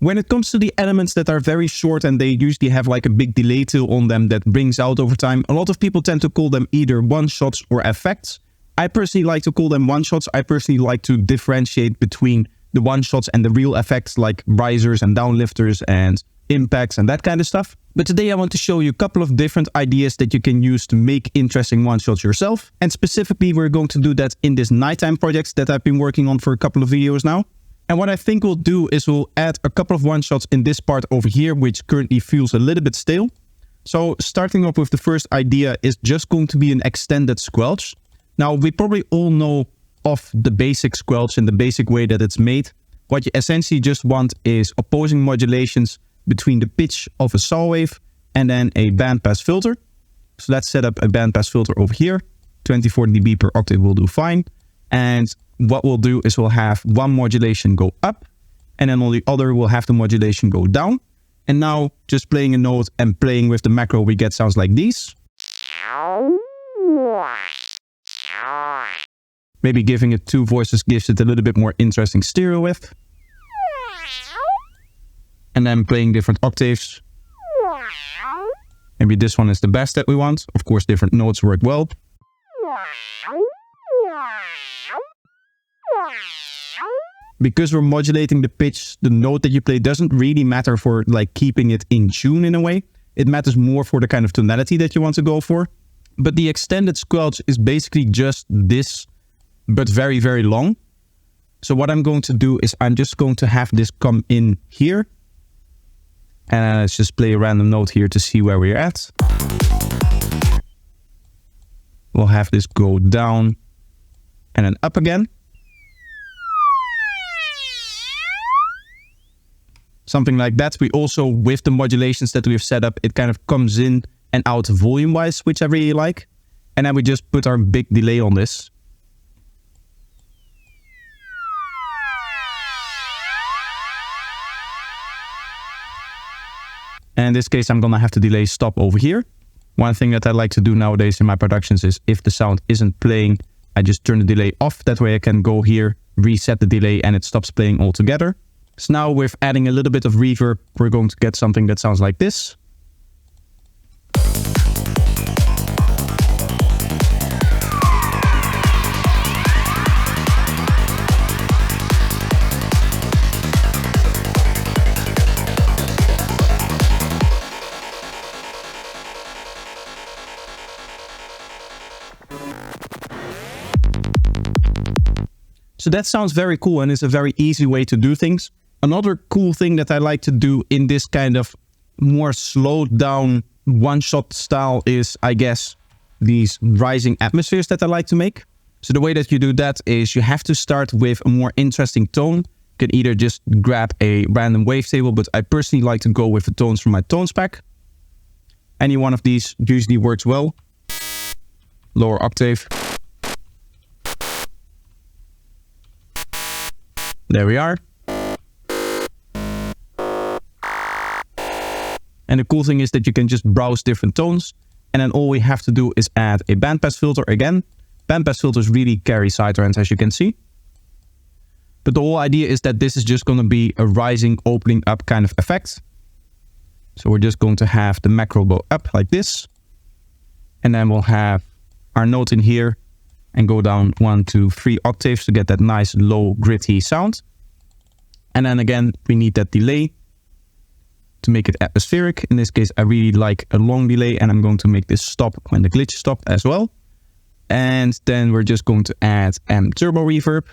When it comes to the elements that are very short and they usually have like a big delay tail on them that brings out over time, a lot of people tend to call them either one-shots or effects. I personally like to call them one-shots. I personally like to differentiate between the one-shots and the real effects like risers and downlifters and impacts and that kind of stuff. But today I want to show you a couple of different ideas that you can use to make interesting one-shots yourself. And specifically, we're going to do that in this nighttime project that I've been working on for a couple of videos now. And what I think we'll do is we'll add a couple of one-shots in this part over here, which currently feels a little bit stale. So starting off with the first idea is just going to be an extended squelch. Now, we probably all know of the basic squelch and the basic way that it's made. What you essentially just want is opposing modulations between the pitch of a saw wave and then a bandpass filter. So let's set up a bandpass filter over here. 24 dB per octave will do fine. And what we'll do is we'll have one modulation go up, and then on the other we'll have the modulation go down. And now just playing a note and playing with the macro, we get sounds like these. Maybe giving it two voices gives it a little bit more interesting stereo width. And then playing different octaves. Maybe this one is the best that we want. Of course, different notes work well. Because we're modulating the pitch, the note that you play doesn't really matter for like keeping it in tune in a way. It matters more for the kind of tonality that you want to go for. But the extended squelch is basically just this, but very, very long. So what I'm going to do is I'm just going to have this come in here. And let's just play a random note here to see where we're at. We'll have this go down and then up again. Something like that. We also, with the modulations that we've set up, it kind of comes in and out volume-wise, which I really like. And then we just put our big delay on this. And in this case, I'm gonna have to delay stop over here. One thing that I like to do nowadays in my productions is if the sound isn't playing, I just turn the delay off. That way I can go here, reset the delay, and it stops playing altogether. So now with adding a little bit of reverb, we're going to get something that sounds like this. So that sounds very cool and it's a very easy way to do things. Another cool thing that I like to do in this kind of more slowed down one-shot style is, I guess, these rising atmospheres that I like to make. So the way that you do that is you have to start with a more interesting tone. You can either just grab a random wavetable, but I personally like to go with the tones from my tones pack. Any one of these usually works well. Lower octave. There we are. And the cool thing is that you can just browse different tones. And then all we have to do is add a bandpass filter again. Bandpass filters really carry Psytrance, as you can see. But the whole idea is that this is just going to be a rising, opening up kind of effect. So we're just going to have the macro go up like this. And then we'll have our note in here and go down 1, 2, 3 octaves to get that nice low gritty sound. And then again, we need that delay to make it atmospheric. In this case, I really like a long delay and I'm going to make this stop when the glitch stopped as well. And then we're just going to add turbo reverb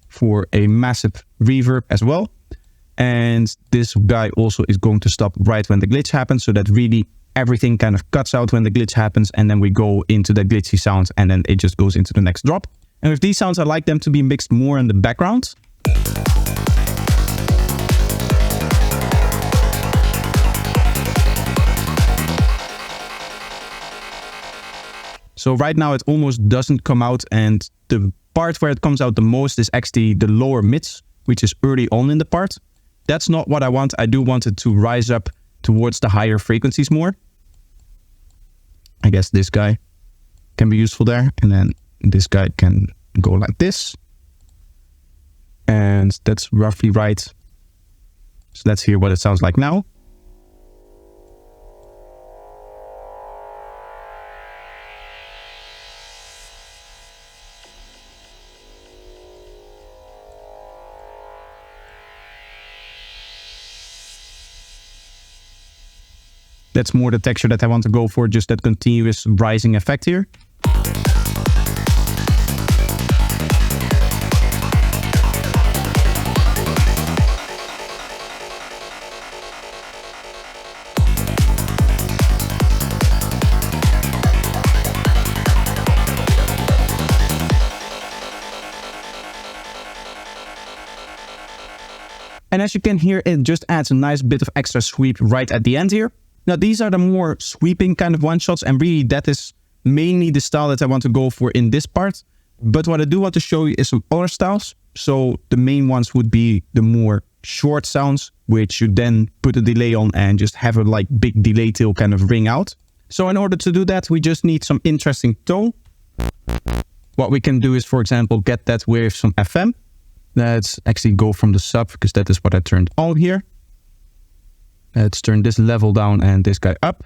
for a massive reverb as well. And this guy also is going to stop right when the glitch happens, so that really everything kind of cuts out when the glitch happens, and then we go into the glitchy sound and then it just goes into the next drop. And with these sounds, I like them to be mixed more in the background. So right now it almost doesn't come out, and the part where it comes out the most is actually the lower mids, which is early on in the part. That's not what I want. I do want it to rise up towards the higher frequencies more. I guess this guy can be useful there. And then this guy can go like this. And that's roughly right. So let's hear what it sounds like now. That's more the texture that I want to go for, just that continuous rising effect here. And as you can hear, it just adds a nice bit of extra sweep right at the end here. Now, these are the more sweeping kind of one-shots, and really that is mainly the style that I want to go for in this part. But what I do want to show you is some other styles. So the main ones would be the more short sounds, which you then put a delay on and just have a like big delay tail kind of ring out. So in order to do that, we just need some interesting tone. What we can do is, for example, get that with some FM. Let's actually go from the sub, because that is what I turned on here. Let's turn this level down and this guy up.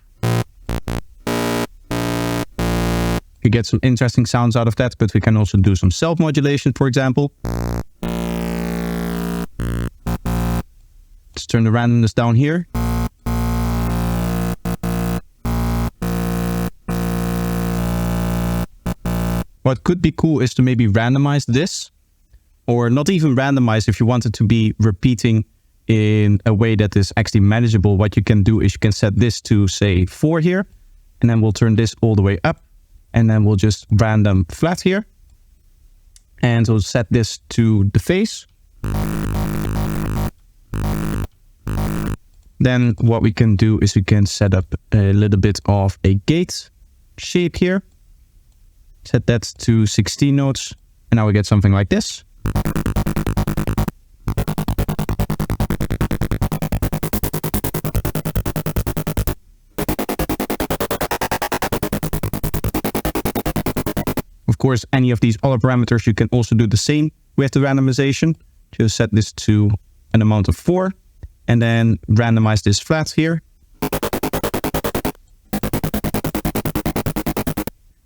You get some interesting sounds out of that, but we can also do some self-modulation, for example. Let's turn the randomness down here. What could be cool is to maybe randomize this, or not even randomize if you want it to be repeating in a way that is actually manageable. What you can do is you can set this to say 4 here, and then we'll turn this all the way up, and then we'll just random flat here, and we'll set this to the phase. Then what we can do is we can set up a little bit of a gate shape here, set that to 16 notes, and now we get something like this. Of course, any of these other parameters, you can also do the same with the randomization. Just set this to an amount of 4 and then randomize this flat here.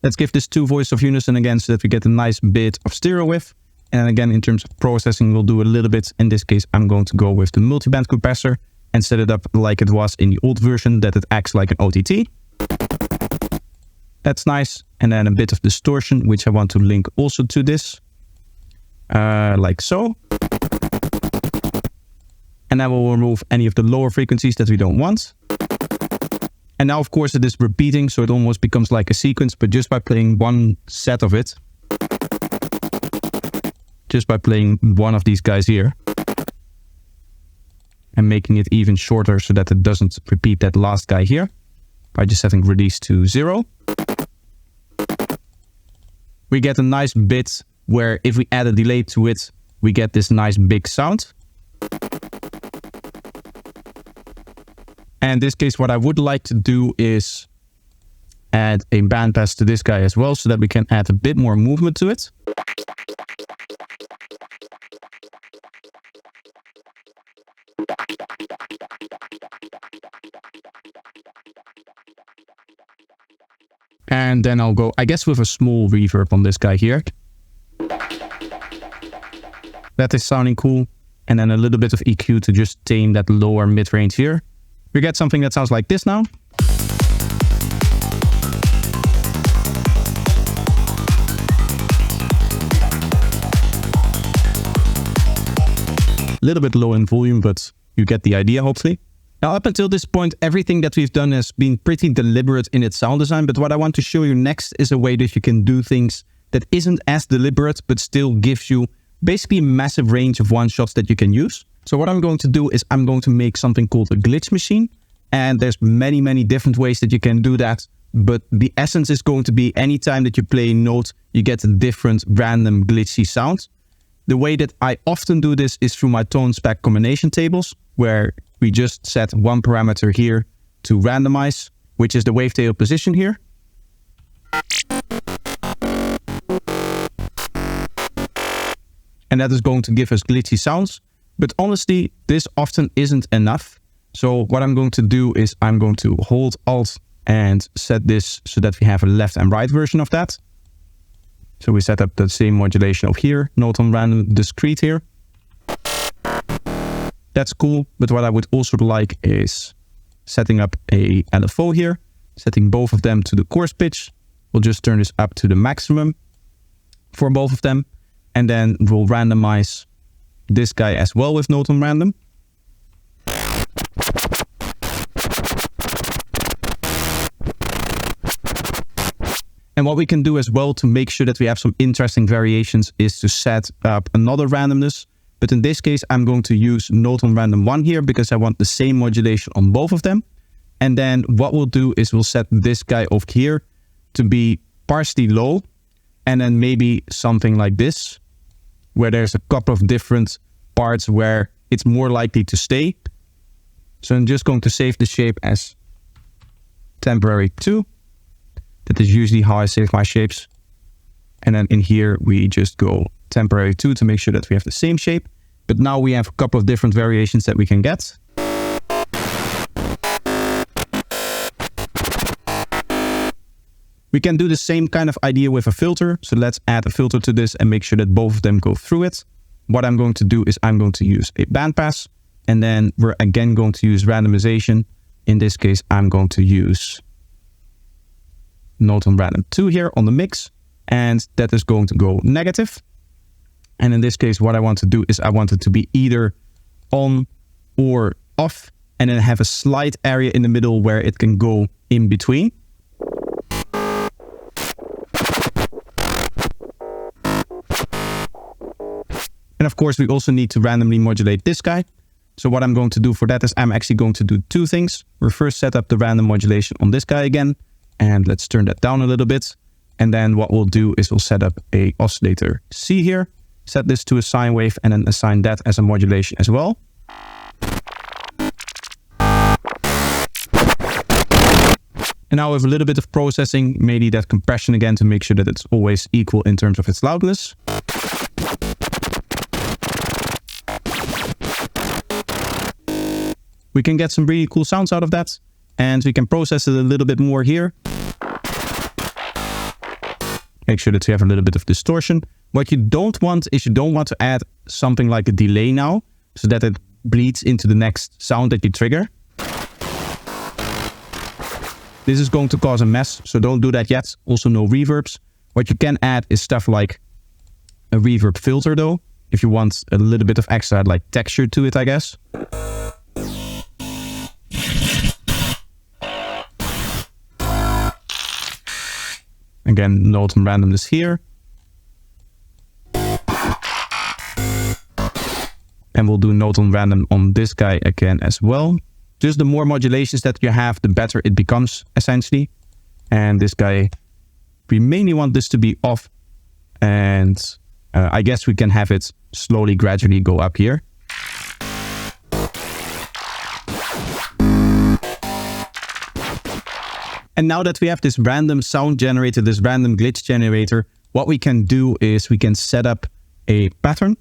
Let's give this 2 voices of unison again so that we get a nice bit of stereo width. And again, in terms of processing, we'll do a little bit. In this case, I'm going to go with the multiband compressor and set it up like it was in the old version, that it acts like an OTT. That's nice. And then a bit of distortion, which I want to link also to this, like so. And then we'll remove any of the lower frequencies that we don't want. And now, of course, it is repeating, so it almost becomes like a sequence, but just by playing one set of it, just by playing one of these guys here and making it even shorter so that it doesn't repeat that last guy here, by just setting release to 0. We get a nice bit where if we add a delay to it, we get this nice big sound. And in this case, what I would like to do is add a bandpass to this guy as well, so that we can add a bit more movement to it. And then I'll go, I guess, with a small reverb on this guy here. That is sounding cool. And then a little bit of EQ to just tame that lower mid-range here. We get something that sounds like this now. A little bit low in volume, but you get the idea, hopefully. Now, up until this point, everything that we've done has been pretty deliberate in its sound design, but what I want to show you next is a way that you can do things that isn't as deliberate, but still gives you basically a massive range of one-shots that you can use. So what I'm going to do is I'm going to make something called a glitch machine, and there's many different ways that you can do that, but the essence is going to be anytime that you play a note, you get a different random glitchy sound. The way that I often do this is through my tone spec combination tables, where we just set one parameter here to randomize, which is the wavetail position here. And that is going to give us glitchy sounds. But honestly, this often isn't enough. So what I'm going to do is I'm going to hold Alt and set this so that we have a left and right version of that. So we set up the same modulation over here, note on random discrete here. That's cool, but what I would also like is setting up a LFO here, setting both of them to the coarse pitch. We'll just turn this up to the maximum for both of them. And then we'll randomize this guy as well with note on random. And what we can do as well to make sure that we have some interesting variations is to set up another randomness. But in this case, I'm going to use note on random 1 here because I want the same modulation on both of them. And then what we'll do is we'll set this guy over here to be partially low. And then maybe something like this, where there's a couple of different parts where it's more likely to stay. So I'm just going to save the shape as temporary 2. That is usually how I save my shapes. And then in here, we just go temporary 2 to make sure that we have the same shape. But now we have a couple of different variations that we can get. We can do the same kind of idea with a filter. So let's add a filter to this and make sure that both of them go through it. What I'm going to do is I'm going to use a bandpass. And then we're again going to use randomization. In this case, I'm going to use note on random 2 here on the mix, and that is going to go negative. And in this case, what I want to do is I want it to be either on or off, and then have a slight area in the middle where it can go in between. And of course, we also need to randomly modulate this guy. So what I'm going to do for that is I'm actually going to do 2 things. We'll first set up the random modulation on this guy again. And let's turn that down a little bit. And then what we'll do is we'll set up a oscillator C here, set this to a sine wave, and then assign that as a modulation as well. And now with a little bit of processing, maybe that compression again to make sure that it's always equal in terms of its loudness. We can get some really cool sounds out of that. And we can process it a little bit more here. Make sure that you have a little bit of distortion. What you don't want is you don't want to add something like a delay now, so that it bleeds into the next sound that you trigger. This is going to cause a mess, so don't do that yet. Also no reverbs. What you can add is stuff like a reverb filter though, if you want a little bit of extra like texture to it, I guess. Again, note on randomness here. And we'll do note on random on this guy again as well. Just the more modulations that you have, the better it becomes, essentially. And this guy, we mainly want this to be off. And I guess we can have it slowly, gradually go up here. And now that we have this random sound generator, this random glitch generator, what we can do is we can set up a pattern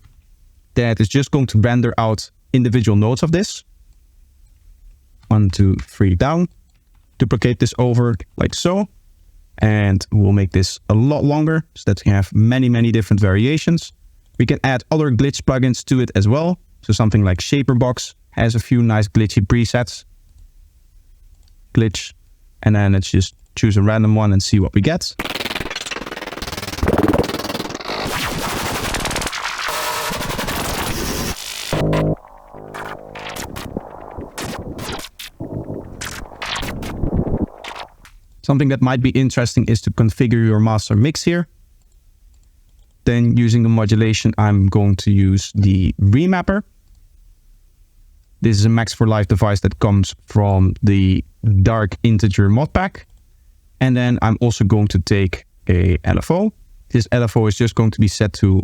that is just going to render out individual notes of this. 1, 2, 3 down. Duplicate this over like so. And we'll make this a lot longer so that we have many, many different variations. We can add other glitch plugins to it as well. So something like Shaperbox has a few nice glitchy presets. Glitch. And then let's just choose a random one and see what we get. Something that might be interesting is to configure your master mix here. Then using the modulation, I'm going to use the remapper. This is a Max for Live device that comes from the Dark Integer mod pack. And then I'm also going to take a LFO. This LFO is just going to be set to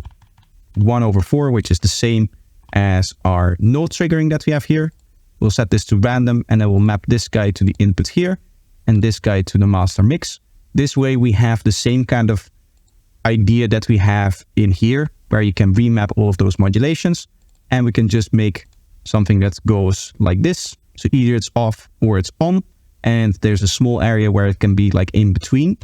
1/4, which is the same as our note triggering that we have here. We'll set this to random, and then we'll map this guy to the input here and this guy to the master mix. This way we have the same kind of idea that we have in here, where you can remap all of those modulations. And we can just make something that goes like this. So either it's off or it's on. And there's a small area where it can be like in between.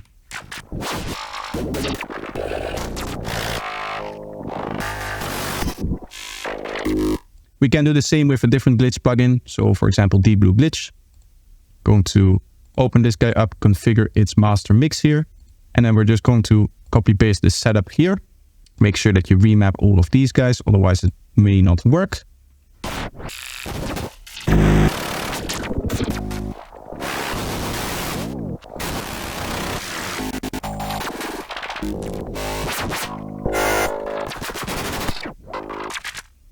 We can do the same with a different glitch plugin. So for example, Deep Blue Glitch. Going to open this guy up, configure its master mix here. And then we're just going to copy paste this setup here. Make sure that you remap all of these guys, otherwise it may not work.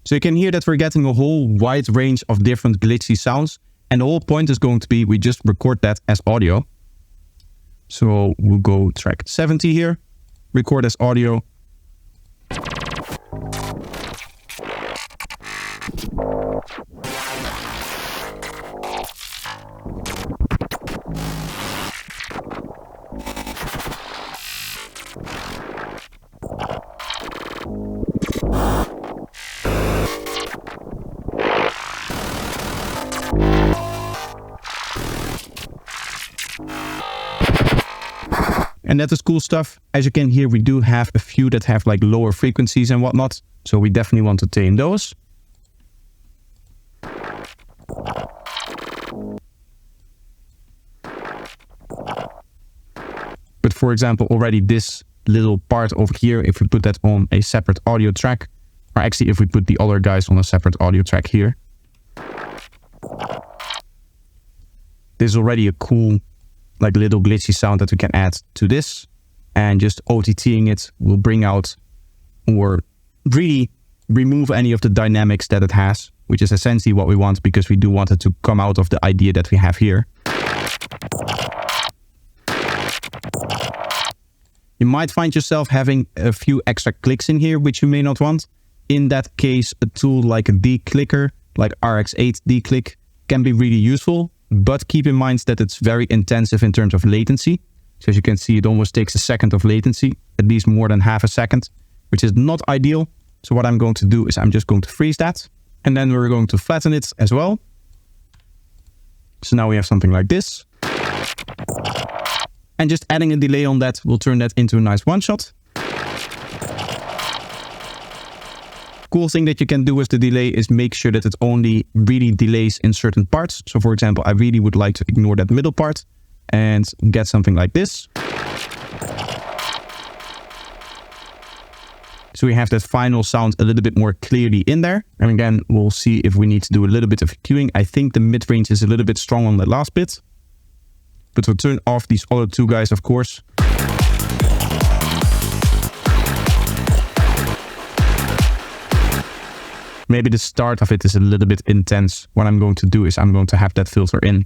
So you can hear that we're getting a whole wide range of different glitchy sounds. And the whole point is going to be, we just record that as audio. So we'll go track 70 here, record as audio. And that is cool stuff. As you can hear, we do have a few that have like lower frequencies and whatnot. So we definitely want to tame those. But for example, already this little part over here, if we put that on a separate audio track, or actually if we put the other guys on a separate audio track here, this is already a cool like little glitchy sound that we can add to this, and just OTTing it will bring out or really remove any of the dynamics that it has, which is essentially what we want, because we do want it to come out of the idea that we have here. You might find yourself having a few extra clicks in here, which you may not want. In that case, a tool like a declicker, like RX8 declick, can be really useful. But keep in mind that it's very intensive in terms of latency. So as you can see, it almost takes a second of latency, at least more than half a second, which is not ideal. So what I'm going to do is I'm just going to freeze that. And then we're going to flatten it as well. So now we have something like this. And just adding a delay on that will turn that into a nice one shot. Cool thing that you can do with the delay is make sure that it only really delays in certain parts. So for example, I really would like to ignore that middle part and get something like this. So we have that final sound a little bit more clearly in there. And again, we'll see if we need to do a little bit of EQing. I think the mid-range is a little bit strong on the last bit. But we'll turn off these other two guys, of course. Maybe the start of it is a little bit intense. What I'm going to do is I'm going to have that filter in.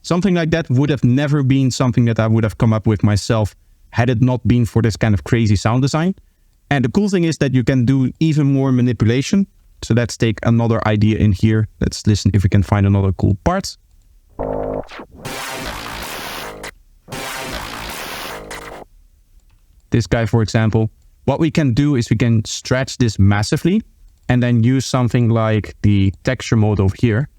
Something like that would have never been something that I would have come up with myself had it not been for this kind of crazy sound design. And the cool thing is that you can do even more manipulation. So let's take another idea in here. Let's listen if we can find another cool part. This guy, for example, what we can do is we can stretch this massively and then use something like the texture mode over here.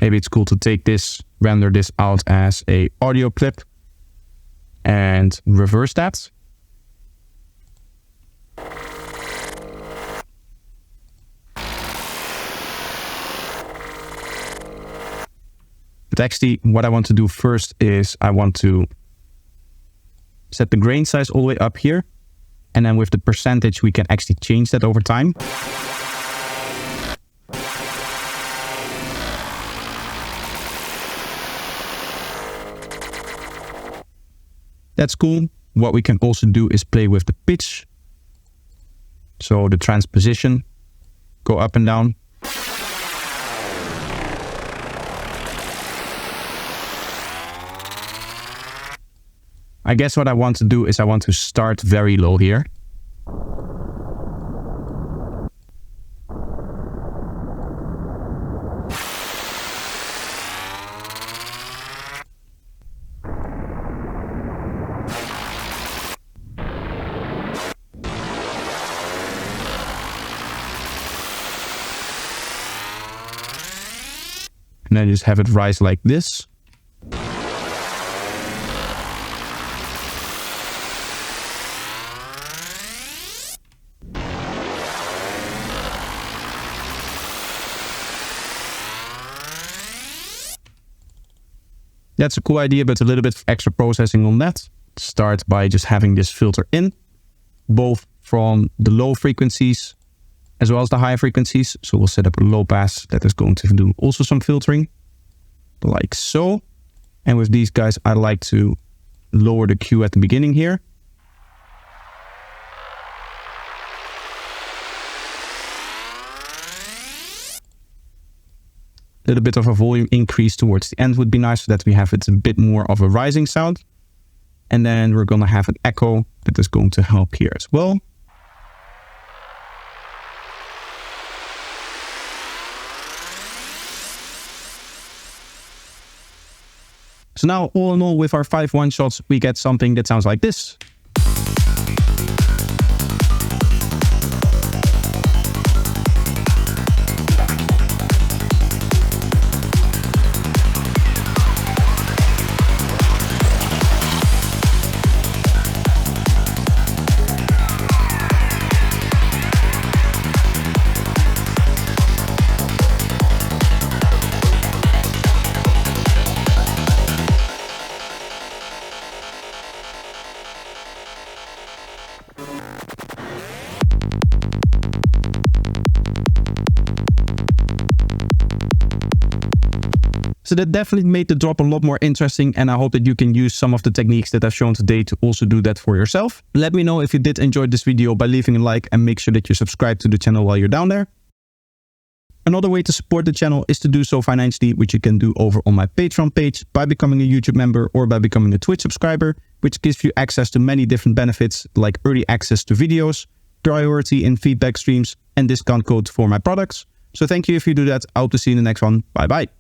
Maybe it's cool to take this, render this out as a audio clip and reverse that. But actually, what I want to do first is I want to set the grain size all the way up here. And then with the percentage, we can actually change that over time. That's cool. What we can also do is play with the pitch. So the transposition, go up and down. I guess what I want to do is I want to start very low here. And then just have it rise like this. That's a cool idea, but a little bit of extra processing on that. Start by just having this filter in, both from the low frequencies as well as the high frequencies. So we'll set up a low pass that is going to do also some filtering, like so. And with these guys, I like to lower the Q at the beginning here. A little bit of a volume increase towards the end would be nice so that we have it a bit more of a rising sound. And then we're going to have an echo that is going to help here as well. So now, all in all, with our 5 one-shots, we get something that sounds like this. So that definitely made the drop a lot more interesting, and I hope that you can use some of the techniques that I've shown today to also do that for yourself. Let me know if you did enjoy this video by leaving a like, and make sure that you subscribe to the channel while you're down there. Another way to support the channel is to do so financially, which you can do over on my Patreon page by becoming a YouTube member or by becoming a Twitch subscriber, which gives you access to many different benefits like early access to videos, priority in feedback streams, and discount codes for my products. So thank you if you do that. I hope to see you in the next one. Bye bye.